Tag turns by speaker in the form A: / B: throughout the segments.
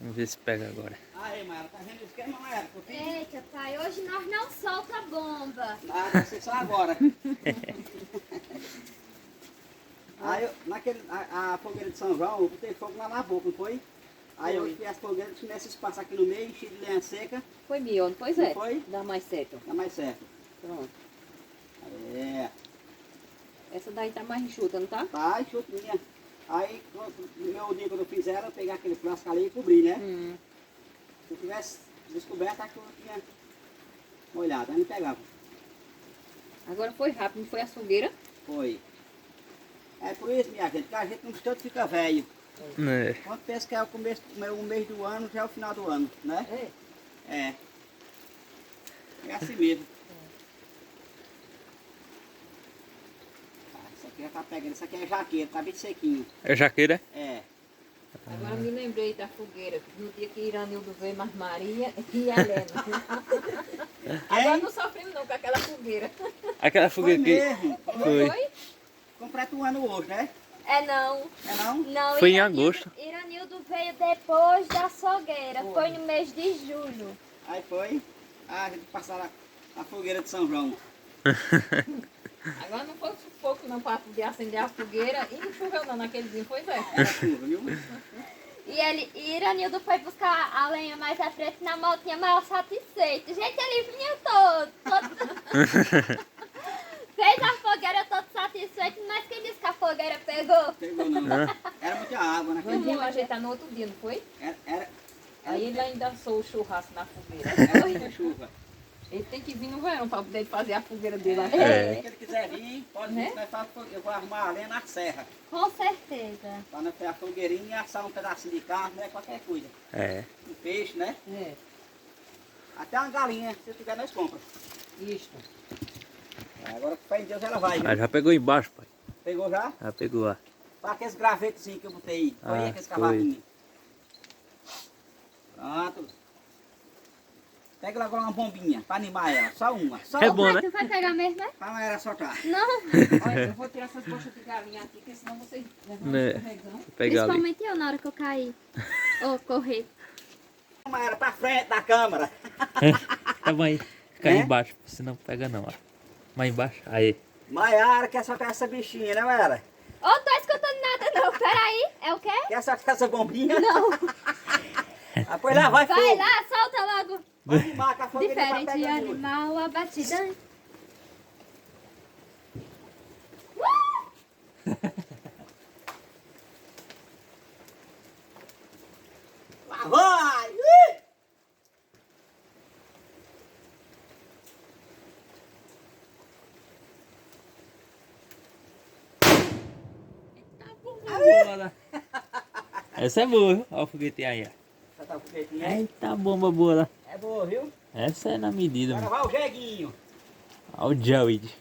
A: Vamos ver se pega agora.
B: Aí, Mayara, tá vendo o esquema, Mayara?
C: Eita, pai, hoje nós não solta a bomba.
B: Nada, você só agora. Aí, a fogueira de São João, eu botei fogo lá na boca, não foi? Aí eu fiz as fogueiras, tinha esse espaço aqui no meio, enchi de lenha seca.
D: Foi Mion, pois
B: Não
D: é.
B: foi?
D: Dá mais certo.
B: Dá mais certo.
D: Pronto.
B: É.
D: Essa daí tá mais enxuta, não tá?
B: Tá, enxutinha. Aí, no meu dia quando eu fiz ela, eu peguei aquele plástico ali e cobri, né? Se eu tivesse descoberto, acho que eu tinha molhado, aí não pegava.
D: Agora foi rápido, não foi a fogueira?
B: Foi. É por isso, minha gente, que a gente no instante fica velho.
A: É.
B: Quando pensa que é o começo, o mês do ano, já é o final do ano, né? É. É assim mesmo. Isso aqui já tá pegando, isso aqui é jaqueira, tá bem sequinho.
A: É jaqueira?
B: É.
D: Agora me lembrei da fogueira, no dia que Iranildo veio, mais Maria e Helena. Agora não sofremos não com aquela fogueira.
A: Aquela
B: Foi
A: fogueira que...
B: mesmo.
A: Foi.
B: Completa um ano hoje, né?
C: É não.
B: É não?
C: Não,
A: Foi em
C: Iranildo-
A: agosto.
C: Iranildo veio depois da fogueira, foi no mês de julho.
B: Aí foi. A gente passaram a fogueira de São João.
D: Agora não foi sufoco não para poder acender a fogueira e não choveu não naquele dia, pois é.
B: Era chuva, viu?
C: E Iranildo foi buscar a lenha mais à frente na motinha maior satisfeito. Gente, ele vinha todo. Fez a fogueira todo satisfeito, mas quem disse que a fogueira pegou?
B: Pegou não. Era muita água naquele
D: Vamos
B: dia.
D: ajeitar no outro dia, não foi?
B: Era
D: Aí ele ainda assou o churrasco na fogueira.
B: muita chuva.
D: Ele tem que vir no verão para poder fazer a fogueira dele lá.
A: É.
B: Se ele quiser vir, pode vir,
D: Né?
B: nós faz fogueira. Eu vou arrumar a lenha na serra.
C: Com certeza.
B: Para nós fazer a fogueirinha e assar um pedacinho de carne, né? Qualquer coisa.
A: É.
B: Um peixe, né?
D: É,
B: Até uma galinha, se tiver, nós compramos.
D: isto.
B: Agora, com fé em Deus, ela vai.
A: Ah,
B: Viu?
A: já pegou embaixo, pai.
B: Pegou já?
A: Já pegou lá.
B: Para aqueles gravetos que eu botei. Foi
A: Ah,
B: aqueles
A: foi.
B: cavaquinhos. Pronto. Pega lá agora uma bombinha para animar ela. Só uma. Só
A: É
B: uma.
A: bom, né?
C: Tu vai pegar mesmo, né?
B: Para ela soltar.
C: Não.
D: Olha, eu vou tirar essas coxas de galinha aqui, porque senão vocês levam um
A: Né.
D: escorregão.
A: Vou pegar ali.
C: Principalmente eu na hora que eu caí. Ou correr.
B: Uma era para frente da câmara.
A: Tá bom aí. Fica aí
B: É?
A: embaixo, senão pega não, ó. Mais embaixo. Aí.
B: Maiara quer soltar essa bichinha, né, Maiara?
C: Ô, tô escutando nada não. Peraí. É o quê?
B: Quer soltar essa bombinha?
C: Não.
B: Ah, pois lá, vai
C: Vai
B: fogo.
C: lá, solta logo.
B: Vai animar que a fogueira tá
C: Diferente
B: pegando muito.
C: animal, a batida.
B: Lá vai! Ih!
A: Essa é boa, viu? Olha o foguetinho aí, ó.
B: Já tá o foguetinho aí?
A: Eita bomba boa lá.
B: É boa, viu?
A: Essa é na medida,
B: Agora
A: mano.
B: vai o jeguinho.
A: Olha o Jawid.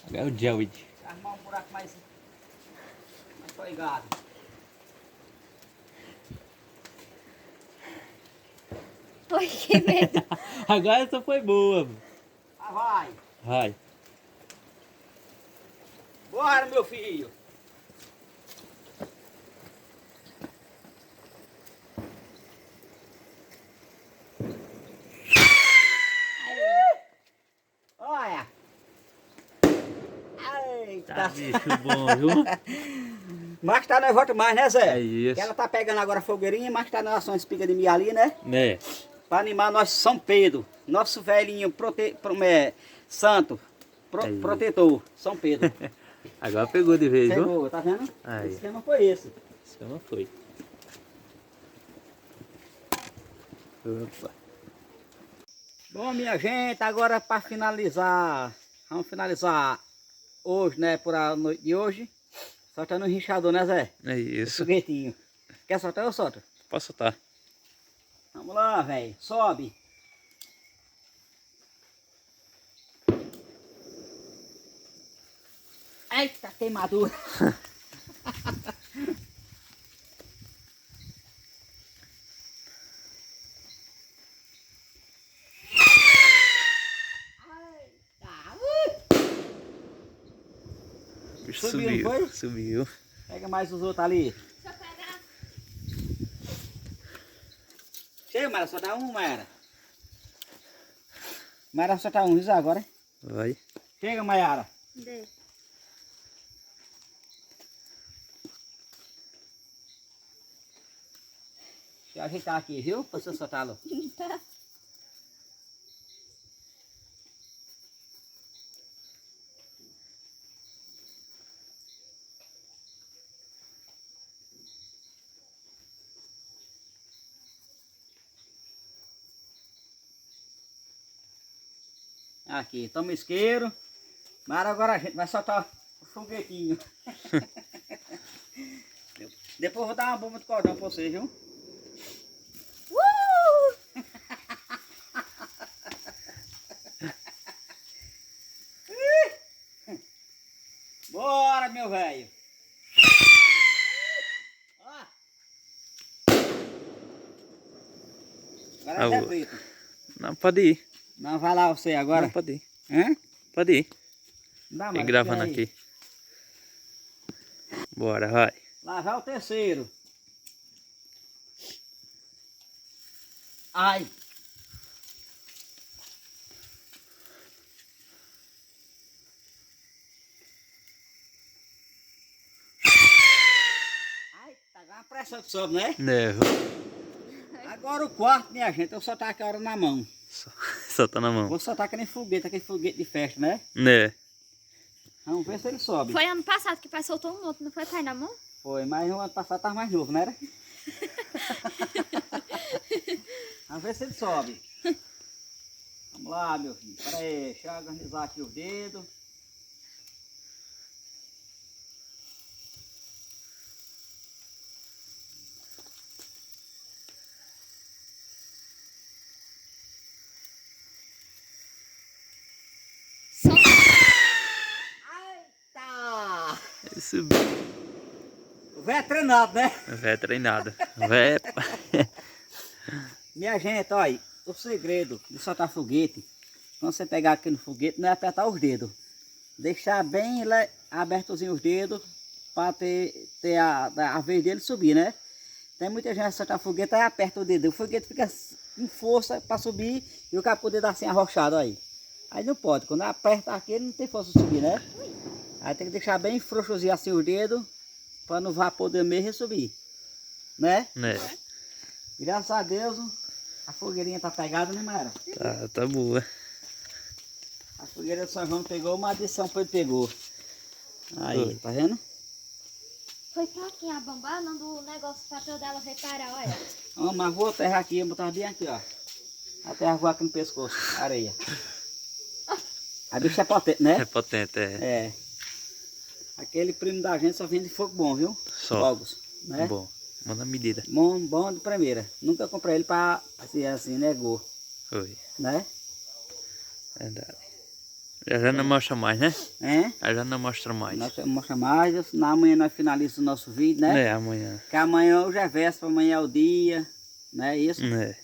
A: Agora é o Jawid.
B: Arrumar um buraco mais ligado.
C: Oi, que medo.
A: Agora essa foi boa, mano.
B: Lá vai.
A: Vai.
B: Bora, meu filho. Olha. Eita.
A: Tá bicho bom, viu?
B: Mais tarde nós voltamos mais, né, Zé?
A: É isso.
B: Que ela tá pegando agora a fogueirinha, mais tarde nós assamos espiga de milho ali, né?
A: Né?
B: Para animar nosso São Pedro. Nosso velhinho santo.
A: Aí.
B: Protetor. São Pedro.
A: Agora pegou de vez, viu?
B: Pegou, tá vendo?
A: Aí.
B: O esquema foi esse.
A: Isso não foi. Opa.
B: Bom, minha gente, agora para finalizar, vamos finalizar hoje, né, por a noite de hoje, soltando um rinchador, né, Zé?
A: É isso.
B: Foguetinho. Quer soltar ou solta?
A: Posso soltar?
B: Vamos lá, velho, sobe. Eita, queimadura.
A: O bicho
B: Subiu, não
A: subiu.
B: foi?
A: Subiu.
B: Pega mais os outros ali.
C: Deixa eu pegar.
B: Chega, Mara, só dá um, Mara. Mara, só tá um, isso agora, hein?
A: Vai.
B: Chega, Maiara.
C: Dê.
B: Deixa eu ajeitar aqui, viu? Pra você soltá-lo.
C: Tá.
B: Aqui, toma isqueiro. Mara, agora a gente vai soltar o foguetinho. Depois eu vou dar uma bomba de cordão pra vocês, viu? Bora, meu velho. Ó. Agora é preto.
A: Não, pode ir.
B: Não, vai lá você agora.
A: Não, pode ir.
B: Hã?
A: Pode ir.
B: Dá,
A: Vem
B: Mara,
A: gravando
B: espera aí.
A: aqui. Bora, vai.
B: Lá vai o terceiro. Ai. Ai, tá com uma pressão que sobe, né?
A: Não,
B: Agora o quarto, minha gente, eu soltar aqui a hora na mão.
A: só tá na mão.
B: Vou soltar aquele foguete de festa, né?
A: Né?
B: Vamos ver se ele sobe.
C: Foi ano passado que o pai soltou um outro, não foi, pai, na mão?
B: Foi, mas no ano passado tava mais novo, não era? Vamos ver se ele sobe. Vamos lá, meu filho. Pera aí, deixa eu organizar aqui os dedos.
C: Som.
B: Eita!
A: Ele subiu.
B: O velho é treinado, né?
A: Vé treinado. Vé.
B: Minha gente, olha, o segredo de soltar foguete, quando você pegar aqui no foguete, não é apertar os dedos. Deixar bem abertozinho os dedos para ter a vez dele subir, né? Tem muita gente que soltar foguete, aí aperta o dedo. O foguete fica com força para subir e o cara poder dar assim arrochado aí. Aí não pode, quando aperta aqui ele não tem força de subir, né? Aí tem que deixar bem frouxozinho assim os dedos para não vapor do mesmo subir, né?
A: Né?
B: Graças a Deus a fogueirinha tá pegada, né, Mara?
A: Tá boa.
B: A fogueira de São João pegou, uma de São Pedro pegou. Aí, tá vendo?
C: Foi pra quem a bomba, não do negócio pra toda ela reparar, olha.
B: Ó, mas vou aterrar aqui, botar bem aqui, ó. Aterrar vou aqui no pescoço, areia. A bicha é potente, né?
A: É potente, é.
B: É. Aquele primo da gente só vende fogo bom, viu?
A: Só.
B: Fogos, né?
A: Bom, manda medida.
B: Bom de primeira. Nunca comprei ele pra, assim, negou,
A: Foi.
B: né?
A: Verdade. Já não mostra mais, né?
B: É?
A: Já não mostra mais.
B: Nós mostra mais, na manhã nós finalizamos o nosso vídeo, né?
A: É, amanhã.
B: Que amanhã hoje é véspera, amanhã é o dia, né? Isso.
A: É,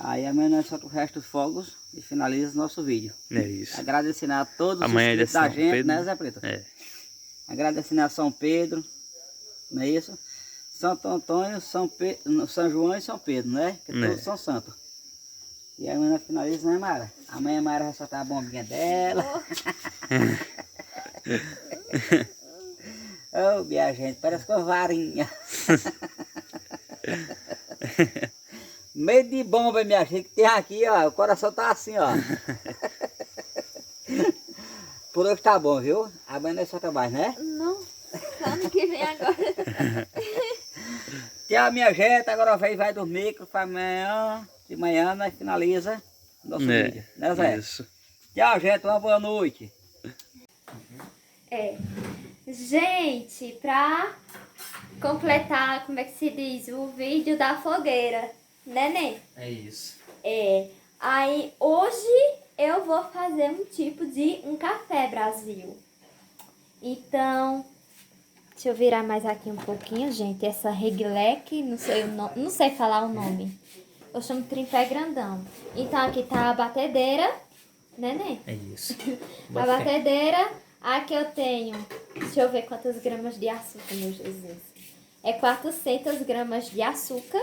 B: Aí amanhã nós soltamos o resto dos fogos e finaliza o nosso vídeo.
A: é isso.
B: Agradecendo a todos
A: Amanhã é
B: os inscritos da
A: São
B: gente,
A: Pedro.
B: né, Zé Preto?
A: É,
B: Agradecendo a São Pedro, não é isso? Santo Antônio, São João e São Pedro, né? Que todos são santos. E amanhã nós finaliza, né, Mara? Amanhã a Mara vai soltar a bombinha dela. Ô, minha gente, parece com uma varinha. Meio de bomba, minha gente, que tem aqui, ó. O coração tá assim, ó. Por hoje tá bom, viu? Amanhã nós solta mais, né?
C: Não, só ano que vem agora.
B: Tchau, minha gente. Agora vai dormir, que amanhã, de manhã nós finaliza o nosso vídeo. Né, Zé?
A: isso.
B: Tchau, gente. Uma boa noite.
C: É. Gente, pra completar, como é que se diz, o vídeo da fogueira, né, Ney?
A: É isso.
C: É. Aí, hoje eu vou fazer um tipo de um café Brasil. Então, deixa eu virar mais aqui um pouquinho, gente. Essa reglec, não sei, não sei falar o nome. Eu chamo tripé grandão. Então, aqui tá a batedeira, né, Ney?
A: É isso.
C: A batedeira, aqui eu tenho, deixa eu ver quantas gramas de açúcar, meu Jesus. É 400 gramas de açúcar,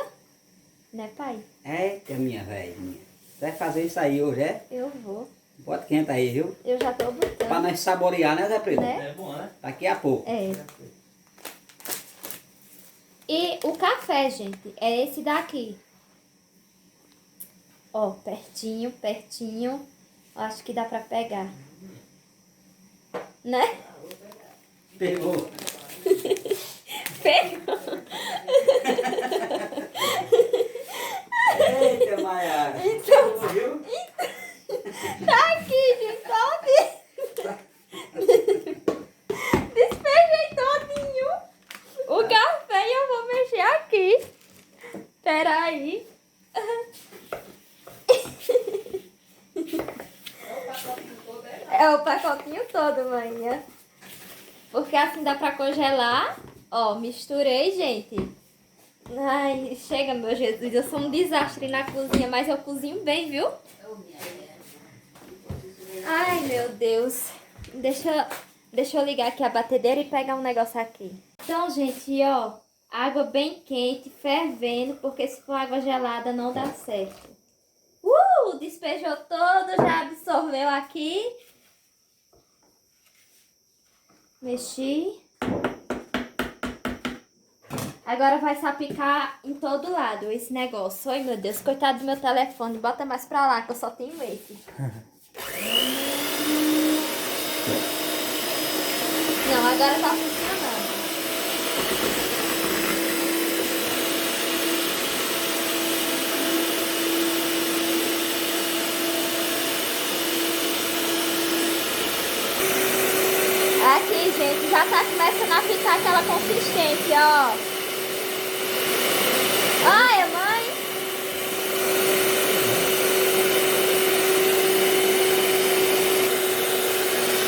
C: Né, pai?
B: Eita, minha velhinha. Vai fazer isso aí hoje, é?
C: Eu vou.
B: Bota quente aí, viu?
C: Eu já tô
B: Pra
C: botando.
B: nós saborear, né, Zé Pedro?
C: Né?
A: É bom, né?
B: Daqui a pouco.
C: É. E o café, gente, é esse daqui. Ó, pertinho, pertinho. Acho que dá pra pegar. Né?
B: Pegou.
C: Pegou.
B: Eita, Maiara.
C: Então-
B: Pegou, viu?
C: Tá aqui, gente, tá despejei todinho o café e eu vou mexer aqui. Peraí. É o pacotinho todo, manhã. Porque assim dá pra congelar. Ó, misturei, gente. Ai, chega, meu Jesus. Eu sou um desastre na cozinha, mas eu cozinho bem, viu? Ai, meu Deus. Deixa eu ligar aqui a batedeira e pegar um negócio aqui. Então, gente, ó. Água bem quente, fervendo, porque se for água gelada não dá certo. Despejou todo, já absorveu aqui. Mexi. Agora vai salpicar em todo lado esse negócio. Ai, meu Deus, coitado do meu telefone. Bota mais pra lá, que eu só tenho esse. Não, agora tá funcionando. Aqui, gente, já tá começando a ficar aquela consistência, ó. Ai, mãe.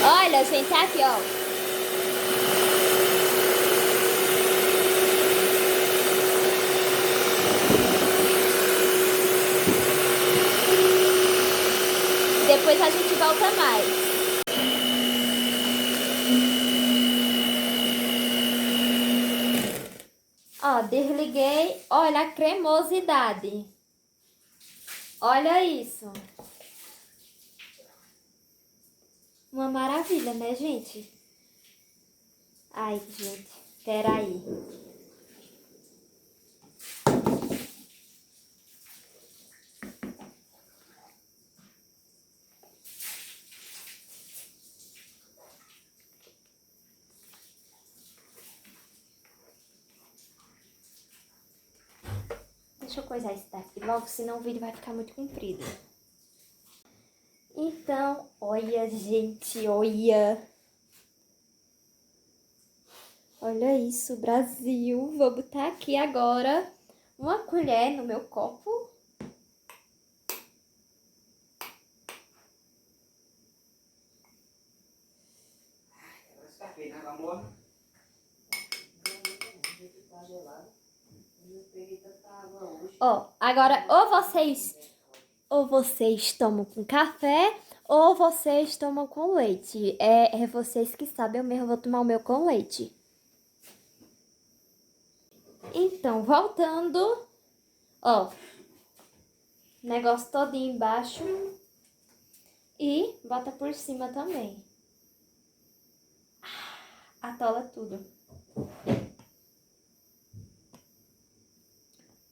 C: Olha, gente, aqui, ó. Depois a gente volta mais. Ó, desliguei. Olha a cremosidade. Olha isso. Uma maravilha, né, gente? Ai, gente. Peraí. Deixa eu coisar esse daqui logo, senão o vídeo vai ficar muito comprido. Então, olha, gente, olha. Olha isso, Brasil. Vou botar aqui agora uma colher no meu copo. Ó, agora ou vocês tomam com café ou vocês tomam com leite. É vocês que sabem, eu mesmo vou tomar o meu com leite. Então, voltando, ó, negócio todinho embaixo e bota por cima também. Atola tudo.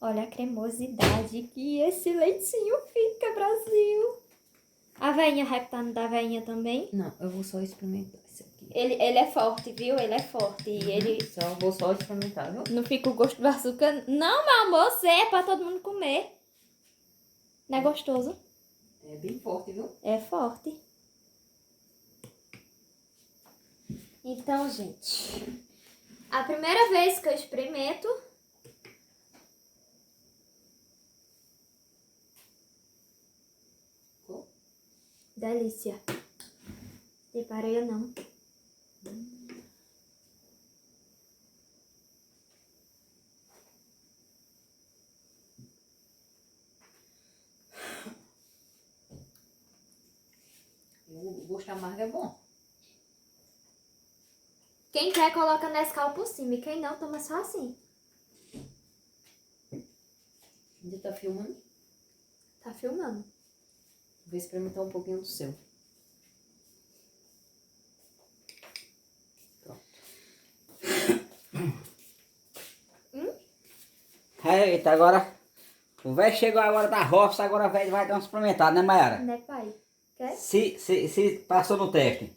C: Olha a cremosidade que esse leitinho fica, Brasil. A veinha reptando da veinha também.
D: Não, eu vou só experimentar isso aqui.
C: Ele é forte, viu? Ele é forte. E ele
D: Vou só experimentar, viu?
C: não fica o gosto do açúcar. Não, meu amor, você é pra todo mundo comer. Não é gostoso?
D: É bem forte, viu?
C: É forte. Então, gente, a primeira vez que eu experimento, delícia. Separei ou não?
D: O gosto amargo é bom.
C: Quem quer, coloca Nescau por cima. E quem não, toma só assim.
D: Ainda tá filmando?
C: Tá filmando.
D: Vou experimentar um pouquinho do seu. Pronto.
B: Eita, agora o velho chegou agora da roça, agora o velho vai dar uma experimentada, né, Mayara?
C: Né, pai? Quer?
B: Se passou no teste.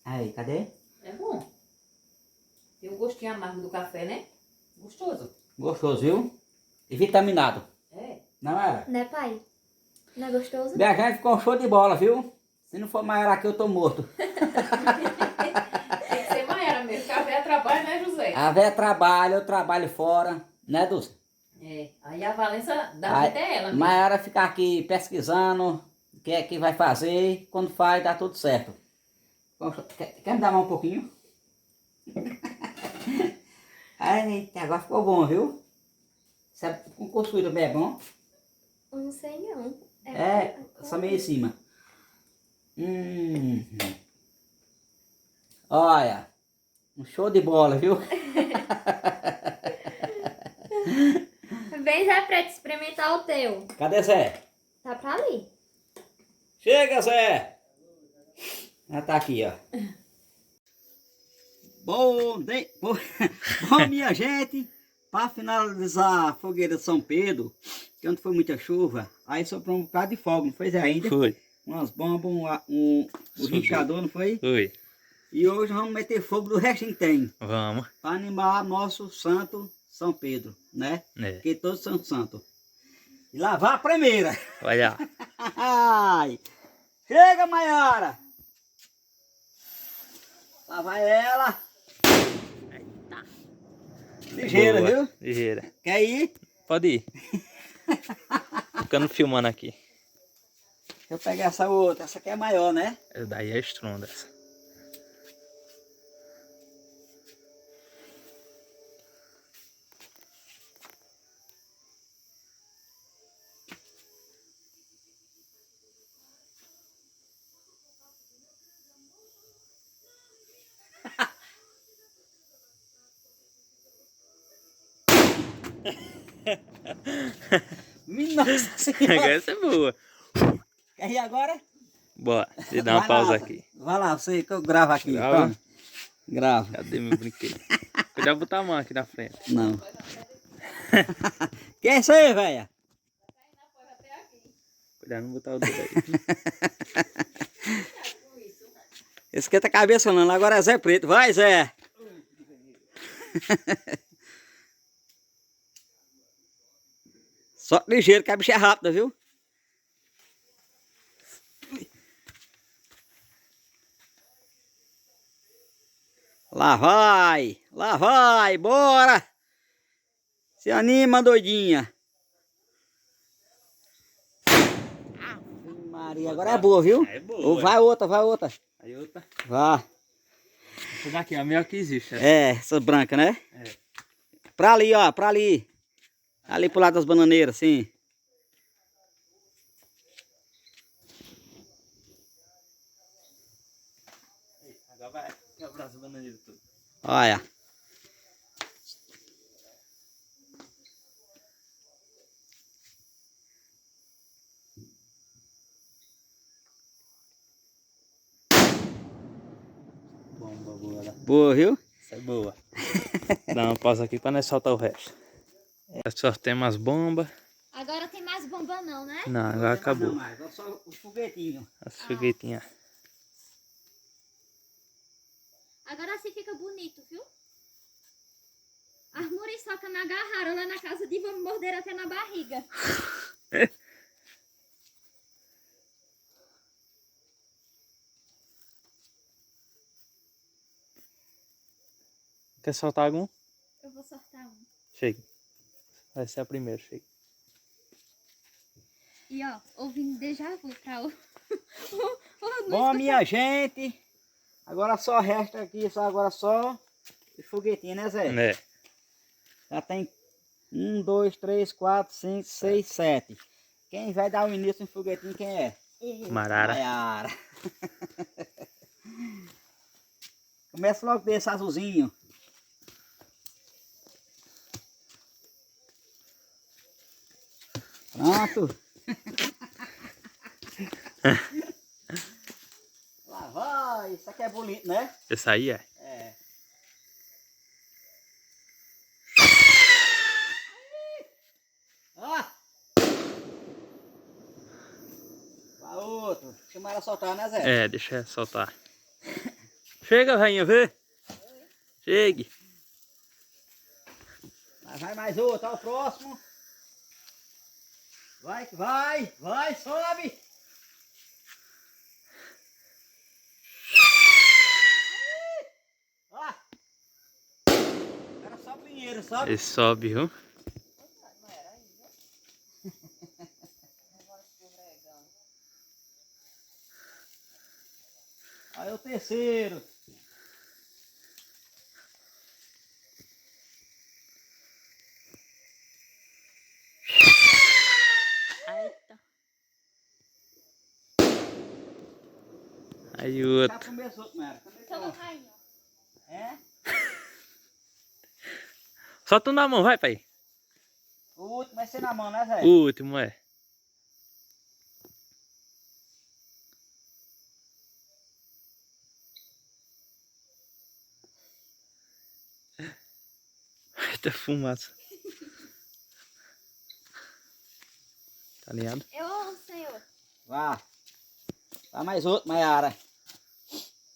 B: Aí, cadê?
D: É bom. Tem um gostinho amargo do café, né? Gostoso.
B: Gostoso, viu? E vitaminado.
D: É.
B: Não, Mayara?
C: Né, pai? Não é gostoso?
B: Minha gente ficou um show de bola, viu? Se não for Mayara aqui, eu tô morto.
D: Tem que ser Maiara mesmo. Café é trabalho, né, José?
B: A véia trabalha, eu trabalho fora, né, Dulce?
D: É. Aí a Valença dá até ela mesmo.
B: Mayara fica aqui pesquisando o que é que vai fazer. Quando faz, dá tudo certo. Quer me dar mais um pouquinho? Ai, agora ficou bom, viu? Sabe, com costura também é bom?
C: Não sei não.
B: É, só meio em cima. Olha, um show de bola, viu?
C: Vem, Zé Preto, experimentar o teu.
B: Cadê Zé?
C: Tá pra ali.
B: Chega, Zé! Já tá aqui, ó. Bom, minha gente, para finalizar a fogueira de São Pedro, que onde foi muita chuva, aí soprou um bocado de fogo, não foi Zé, ainda?
A: Foi.
B: Umas bombas, um rinchador, não foi?
A: Foi.
B: E hoje vamos meter fogo do resto que tem,
A: Vamos.
B: para animar nosso santo São Pedro, né?
A: É.
B: Porque todos são santos. E lá vai a primeira.
A: Olha.
B: Ai. Chega, Maiara. Lá vai ela. Ligeira,
A: Boa.
B: viu?
A: Ligeira.
B: Quer ir?
A: Pode ir. Ficando filmando aqui.
B: Deixa eu pegar essa outra. Essa aqui é maior, né?
A: Essa daí é estronda. Essa.
B: Nossa Senhora.
A: Essa é boa.
B: Quer ir agora?
A: Bora. Deixa eu dar uma
B: Vai
A: pausa
B: lá,
A: aqui.
B: Vai lá, você que eu gravo aqui.
A: Grava?
B: Toma. Grava.
A: Cadê meu brinquedo? Cuidado botar a mão aqui na frente.
B: Não. Quer isso aí, velha?
A: Cuidado não botar o dedo aí.
B: Esquenta a cabeça não, agora é Zé Preto. Vai, Zé! Só ligeiro, que a bicha é rápida, viu? Lá vai, bora! Se anima, doidinha! Maria, agora é boa, viu?
A: É boa.
B: Ou vai outra, vai outra.
A: Aí outra.
B: Vá.
A: Essa daqui é a melhor que existe. Essa.
B: É, essa branca, né?
A: É.
B: Pra ali, ó, pra ali. Ali pro lado das bananeiras, sim.
A: Agora vai quebrar as bananeiras tudo.
B: Olha.
A: Bomba boa lá.
B: Boa, viu?
A: Essa é boa. Dá uma pausa aqui pra nós soltar o resto. Só tem umas bombas.
C: Agora tem mais bomba não, né?
A: Não, agora acabou.
B: Não, agora só os foguetinhos.
A: As foguetinhas.
C: Agora assim fica bonito, viu? As muriçocas me agarraram lá na casa de vão me morder até na barriga.
A: Quer soltar algum?
C: Eu vou sortar um.
A: Chega. Vai ser a primeira, chega.
C: E ó, ouvindo déjà vu pra o...
B: Bom, minha gente, agora só resta aqui, agora só os foguetinhos, né, Zé?
A: É.
B: Já tem 1, 2, 3, 4, 5, 6, 7. Quem vai dar o início no foguetinho, quem é?
A: Marara.
B: Maiara. Começa logo desse azulzinho. Pronto. Lá vai. Isso aqui é bonito, né?
A: Esse aí é.
B: É. Ó. Vai outro. Chama ela soltar, né, Zé?
A: É, deixa eu soltar. Chega, velhinha, vê. Chegue.
B: Lá vai mais outro. Ó, o próximo. Vai que vai. Vai, sobe. Ó. Era só o pinheiro, sobe.
A: Ele sobe, viu?
B: Aí o terceiro.
A: Aí o
B: Já
A: outro.
B: começou, Mara.
C: Toma rainha.
B: É?
A: Solta um na mão, vai, pai.
B: O último vai ser na mão, né, Zé?
A: O último, é. Eita fumaça. Tá ligado?
C: Eu, senhor.
B: Vá. Vai mais outro, Maiara.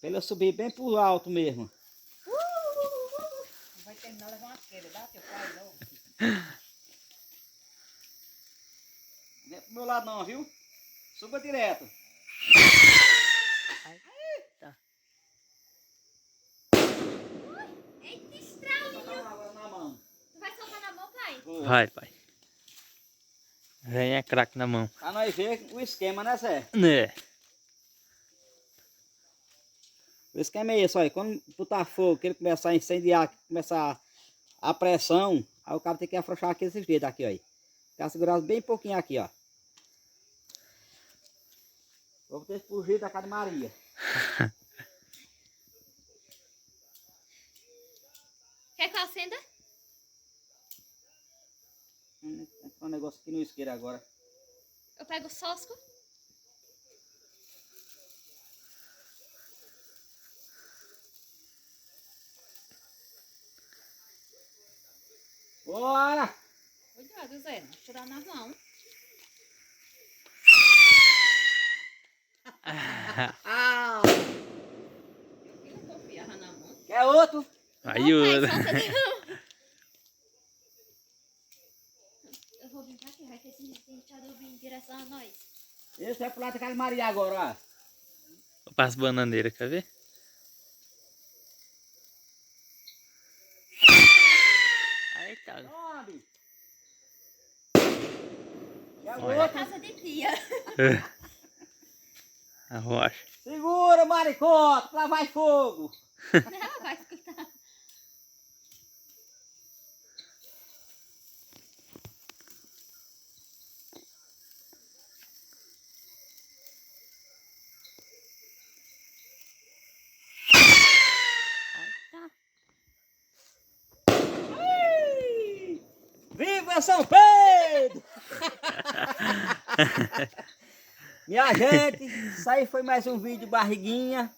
B: Pra ele subir bem pro alto mesmo.
D: Vai terminar levando uma queda, dá teu pai logo.
B: Não é pro meu lado não, viu? Suba direto.
C: Eita, estralinho.
B: Botar uma água na mão.
C: Tu vai soltar na mão, pai?
B: Vou.
A: Vai, pai. Vem é craque na mão.
B: Pra nós ver o esquema, né, Zé?
A: Né?
B: O esquema é esse, olha. Quando botar fogo, que ele começar a incendiar, começar a pressão, aí o cara tem que afrouxar aqui esses dedos aqui, ó. Ficar segurado bem pouquinho aqui, ó. Vou ter que fugir da casa de Maria.
C: Quer que eu acenda?
B: Entrou um negócio aqui no isqueiro agora.
C: Eu pego o sosco.
B: Bora!
D: Cuidado, Zé, não tirar na mão.
B: Ah!
D: Eu não confiava na mão.
B: Quer outro?
A: Aí
C: Não,
A: o
C: pai, solta não. Eu vou vir pra aqui, vai que esse ventilador vir em direção a nós.
B: Esse é pro lado da casa de Maria agora, ó.
A: Passo bananeira, quer ver? Aí tá.
B: Sobe! Quer
A: Olha.
B: outro?
C: Casa de tia.
A: A rocha.
B: Segura, maricota, lá vai fogo!
C: Não, vai escutar.
B: Viva São Pedro! Minha gente, isso aí foi mais um vídeo barriguinha.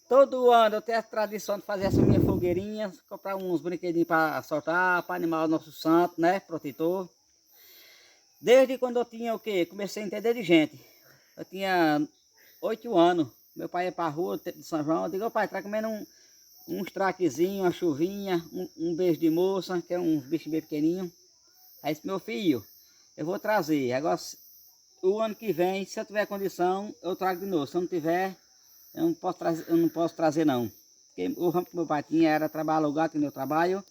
B: Todo ano eu tenho a tradição de fazer essa minha fogueirinha, comprar uns brinquedinhos para soltar, para animar o nosso santo, né, protetor. Desde quando eu tinha o quê? Comecei a entender de gente. Eu tinha 8 anos. Meu pai ia para a rua, tempo de São João. Eu digo, ô pai, traz comendo uns traquezinhos, uma chuvinha, um beijo de moça, que é uns bichos bem pequenininhos. Aí disse, meu filho, eu vou trazer. Agora, o ano que vem, se eu tiver condição, eu trago de novo. Se eu não tiver, eu não posso trazer não. Porque o ramo que meu pai tinha era trabalho alugado, que meu trabalho.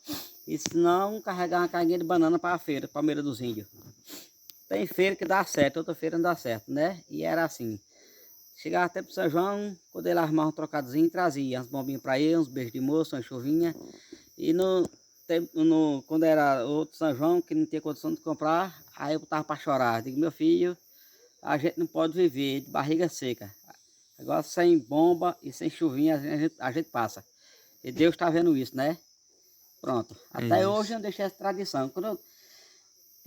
B: E se não, carregar uma carguinha de banana para a feira, Palmeira dos Índios. Tem feira que dá certo, outra feira não dá certo, né? E era assim. Chegava até pro São João, quando ele arrumava um trocadozinho, trazia umas bombinhas para ele, uns beijos de moça, uma chuvinha. E quando era outro São João, que não tinha condição de comprar, aí eu botava para chorar. Digo, meu filho, a gente não pode viver de barriga seca. Agora sem bomba e sem chuvinha a gente passa. E Deus está vendo isso, né? Pronto. Até
A: Isso.
B: hoje eu não deixei essa tradição. Quando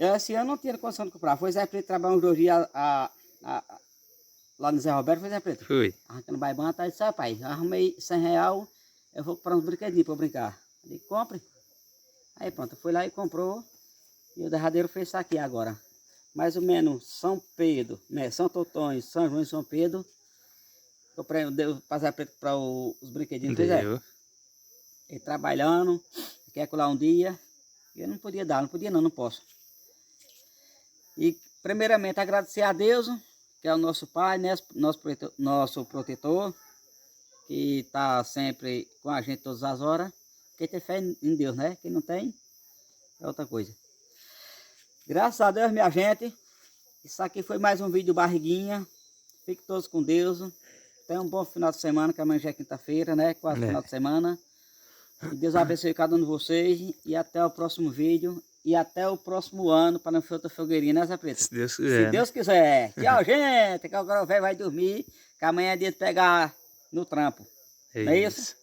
B: Esse ano não tinha condição de comprar. Foi Zé Preto trabalhar uns 2 dias lá no Zé Roberto, foi Zé Preto.
A: Fui.
B: Arrancando baibanta, tá, disse, pai, arrumei 100 real, eu vou comprar uns brinquedinhos para brincar. Ele compre. Aí pronto, foi lá e comprou. E o derradeiro fez isso aqui agora. Mais ou menos São Pedro, né? São Totões, São João e São Pedro. Comprei, deu para Zé Preto para os brinquedinhos.
A: Deu.
B: Ele trabalhando, quer colar um dia. Eu não podia dar, não posso. E primeiramente agradecer a Deus, que é o nosso Pai, né? Nosso protetor, que está sempre com a gente todas as horas. Quem tem fé em Deus, né? Quem não tem, é outra coisa. Graças a Deus, minha gente. Isso aqui foi mais um vídeo barriguinha. Fiquem todos com Deus. Tenham um bom final de semana, que amanhã já é quinta-feira, né? Quase final de semana. Que Deus abençoe cada um de vocês. E até o próximo vídeo. E até o próximo ano, para não ser outra fogueirinha, né, Zé Preto?
A: Se Deus quiser.
B: Se Deus quiser. Tchau, gente. Que agora o velho vai dormir. Que amanhã é dia de pegar no trampo. Não é isso?